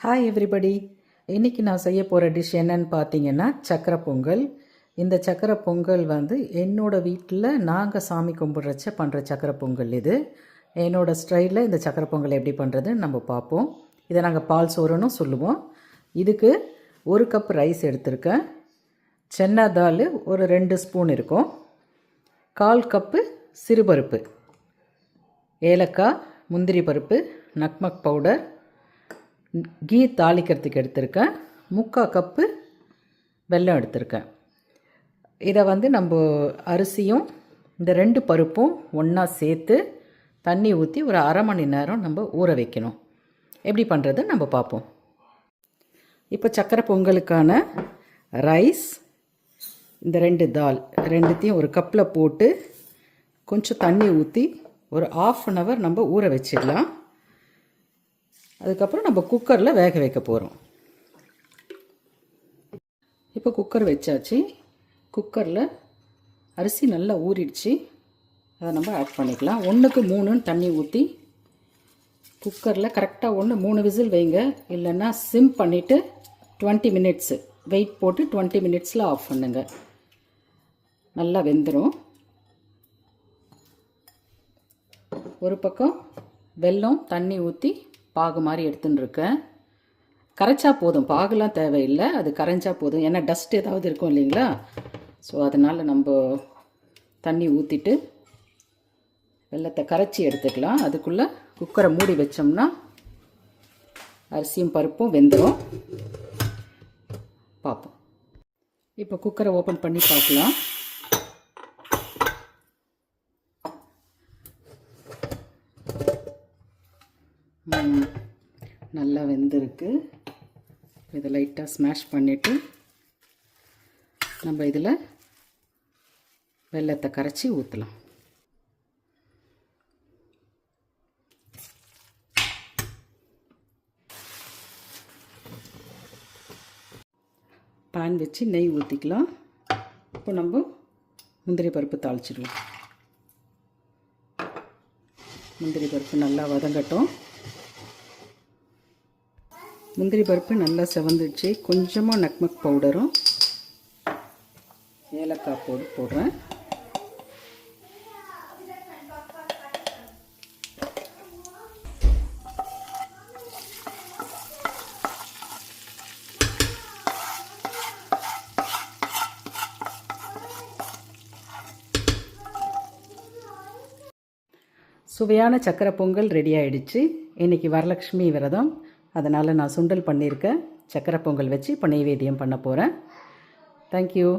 Hi everybody. இன்றைக்கி நான் செய்ய போகிற டிஷ் என்னன்னு பார்த்தீங்கன்னா சக்கரை பொங்கல். இந்த சக்கரை பொங்கல் என்னோடய வீட்டில் நாங்கள் சாமி கும்பிட்றச்ச பண்ணுற சக்கரை பொங்கல். இது என்னோடய ஸ்டைலில் இந்த சக்கரை பொங்கல் எப்படி பண்ணுறதுன்னு நம்ம பார்ப்போம். இதை நாங்கள் பால் சோறுன்னு சொல்லுவோம். இதுக்கு 1 கப் ரைஸ் எடுத்திருக்கேன். சென்னா தால் ஒரு 2 ஸ்பூன் இருக்கும். 1/4 கப்பு சிறுபருப்பு, ஏலக்காய், முந்திரி பருப்பு, நக்மக் பவுடர், கீ தாளிக்கிறதுக்கு எடுத்திருக்கேன். 3/4 கப்பு வெல்லம் எடுத்திருக்கேன். இதை நம்ம அரிசியும் இந்த 2 பருப்பும் ஒன்றா சேர்த்து தண்ணி ஊற்றி ஒரு அரை மணி நேரம் நம்ம ஊற வைக்கணும். எப்படி பண்ணுறது நம்ம பார்ப்போம். இப்போ சக்கரை பொங்கலுக்கான ரைஸ், இந்த 2 தால் ரெண்டுத்தையும் ஒரு கப்பில் போட்டு கொஞ்சம் தண்ணி ஊற்றி ஒரு 1/2 hour நம்ம ஊற வச்சிடலாம். அதுக்கப்புறம் நம்ம குக்கரில் வேக வைக்க போகிறோம். இப்போ குக்கர் வச்சாச்சு. குக்கரில் அரிசி நல்லா ஊறிடுச்சு. அதை நம்ம ஆட் பண்ணிக்கலாம். 1க்கு 3 தண்ணி ஊற்றி குக்கரில் கரெக்டாக 3 விசில் வைங்க. இல்லைன்னா சிம் பண்ணிவிட்டு 20 minutes வெயிட் போட்டு 20 minutes ஆஃப் பண்ணுங்க. நல்லா வெந்துடும். ஒரு பக்கம் வெல்லம் தண்ணி ஊற்றி பாகு மாதிரி எடுத்துன்னு இருக்கேன். கரைச்சா போதும், பாகுலாம் தேவையில்லை, அது கரைஞ்சா போதும். ஏன்னா டஸ்ட் ஏதாவது இருக்கும் இல்லைங்களா. ஸோ அதனால் நம்ம தண்ணி ஊற்றிட்டு வெல்லத்தை கரைச்சி எடுத்துக்கலாம். அதுக்குள்ளே குக்கரை மூடி வச்சோம்னா அரிசியும் பருப்பும் வெந்துடும். பார்ப்போம். இப்போ குக்கரை ஓப்பன் பண்ணி பார்க்கலாம். நல்லா வெந்திருக்கு. இதை லைட்டாக ஸ்மாஷ் பண்ணிவிட்டு நம்ம இதில் வெல்லத்தை கரைச்சி ஊற்றலாம். பேன் வச்சு நெய் ஊற்றிக்கலாம். இப்போ நம்ம முந்திரி பருப்பு தாளிச்சிடுவோம். முந்திரி பருப்பு நல்லா வதங்கட்டும். முந்திரி பருப்பு நல்லா செவந்துடுச்சு. கொஞ்சமாக நக்மக் பவுடரும் ஏலக்காய் போடுறேன். சுவையான சக்கரை பொங்கல் ரெடி ஆகிடுச்சு. இன்றைக்கி வரலட்சுமி விரதம், அதனால் நான் சுண்டல் பண்ணியிருக்கேன். சக்கரை பொங்கல் வச்சு இப்போ நெய்வேத்தியம் பண்ண போகிறேன். தேங்க்யூ.